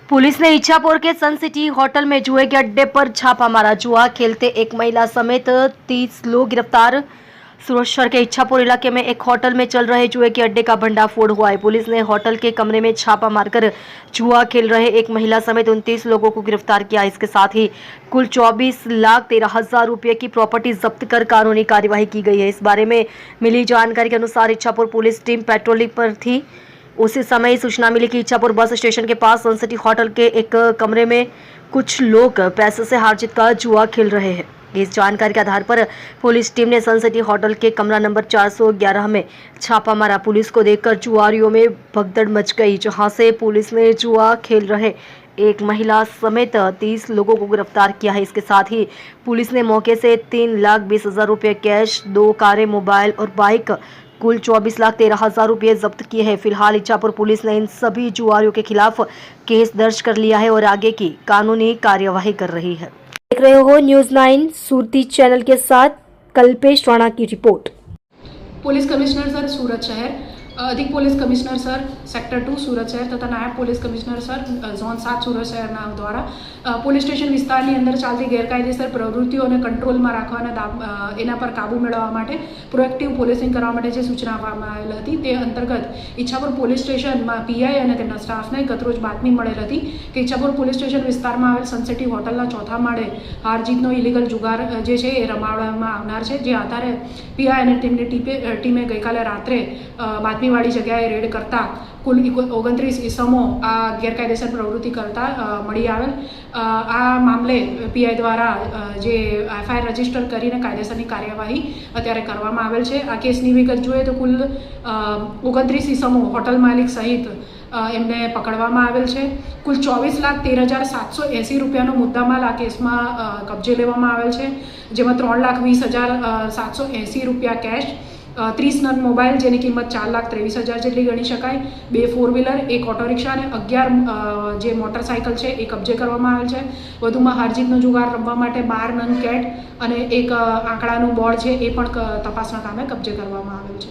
Police ने इच्छापुर के सन city hotel में जुए के अड्डे पर छापा मारा। जुआ खेलते एक महिला समेत 30 लोग गिरफ्तार। सूरत शहर के इच्छापुर इलाके में एक होटल में चल रहे जुए के अड्डे का भंडाफोड़ हुआ है। पुलिस ने होटल के कमरे में छापा मारकर जुआ खेल रहे एक महिला समेत 29 लोगों को गिरफ्तार किया। इसके साथ ही कुल 24,13,000 रुपये की प्रॉपर्टी जब्त कर कानूनी कार्यवाही की गई है। इस बारे में मिली जानकारी के अनुसार इच्छापुर पुलिस टीम पेट्रोलिंग पर थी। उसी समय सूचना मिली कि इच्छापुर बस स्टेशन के पास सन सिटी होटल के एक कमरे में कुछ लोग पैसे से हार जीत का जुआ खेल रहे हैं। इस जानकारी के आधार पर पुलिस टीम ने सन सिटी होटल के कमरा नंबर 411 में छापा मारा। पुलिस को देखकर जुआरियों में भगदड़ मच गई, जहां से पुलिस ने जुआ खेल रहे एक महिला समेत 30 लोगों को गिरफ्तार किया है। इसके साथ ही पुलिस ने मौके से 3,20,000 रुपये कैश, 2 कारें, मोबाइल और बाइक, कुल 24,13,000 रुपये जब्त किए हैं। फिलहाल इच्छापुर पुलिस ने इन सभी जुआरियों के खिलाफ केस दर्ज कर लिया है और आगे की कानूनी कार्यवाही कर रही है। देख रहे हो न्यूज़ 9 सुरती चैनल के साथ कल्पेश राणा की रिपोर्ट। पुलिस कमिश्नर सर सूरत शहर, अधिक पुलिस कमिश्नर सर सेक्टर 2 सूरत शहर तथा नायब police commissioner sir zone 7 Surat શહેરના દ્વારા પોલીસ સ્ટેશન વિસ્તારની અંદર ચાલતી ગેરકાયદેસર પ્રવૃત્તિઓને કંટ્રોલમાં રાખવા અને એના પર કાબૂ મેળવવા માટે પ્રોએક્ટિવ પોલીસિંગ કરવા માટે જે સૂચના આપવામાં આવેલ હતી તે અંતર્ગત ઇચ્છાપુર પોલીસ સ્ટેશનમાં પીઆઈ અને તેમના સ્ટાફને ગતરોજ બાતમી મળેલ હતી કે ઇચ્છાપુર પોલીસ સ્ટેશન વિસ્તારમાં આવેલ સનસિટી હોટલના ચોથા માળે હાર જીતનો ઇલીગલ જુગાર જે છે એ રમાડવામાં આવનાર છે, જે આધારે પીઆઈ અને તેમની ટીમે ગઈકાલે રાત્રે બાતમીવાળી જગ્યાએ રેડ કરતા કુલ 29 ઇસમો આ ગેરકાયદેસર પ્રવૃત્તિ કરતા મળી આવેલ। આ મામલે પીઆઈ દ્વારા જે એફઆઈઆર રજીસ્ટર કરીને કાયદેસરની કાર્યવાહી અત્યારે કરવામાં આવેલ છે। આ કેસની વિગત જોઈએ તો કુલ 29 ઇસમો હોટલ માલિક સહિત એમને પકડવામાં આવેલ છે। કુલ 24,13,780 રૂપિયાનો મુદ્દામાલ આ કેસમાં કબજે લેવામાં આવેલ છે, જેમાં 3,20,780 રૂપિયા કેશ, 30 નંગ મોબાઈલ જેની કિંમત 4,23,000 જેટલી ગણી શકાય, 2 4 વ્હીલર, 1 ઓટો રિક્ષા અને 11 જે મોટરસાઇકલ છે એ કબજે કરવામાં આવેલ છે। વધુમાં હારજીતનો જુગાર રમવા માટે 12 નંગ કેટ અને એક આંકડાનું બોર્ડ છે એ પણ તપાસના કામે કબજે કરવામાં આવેલ છે।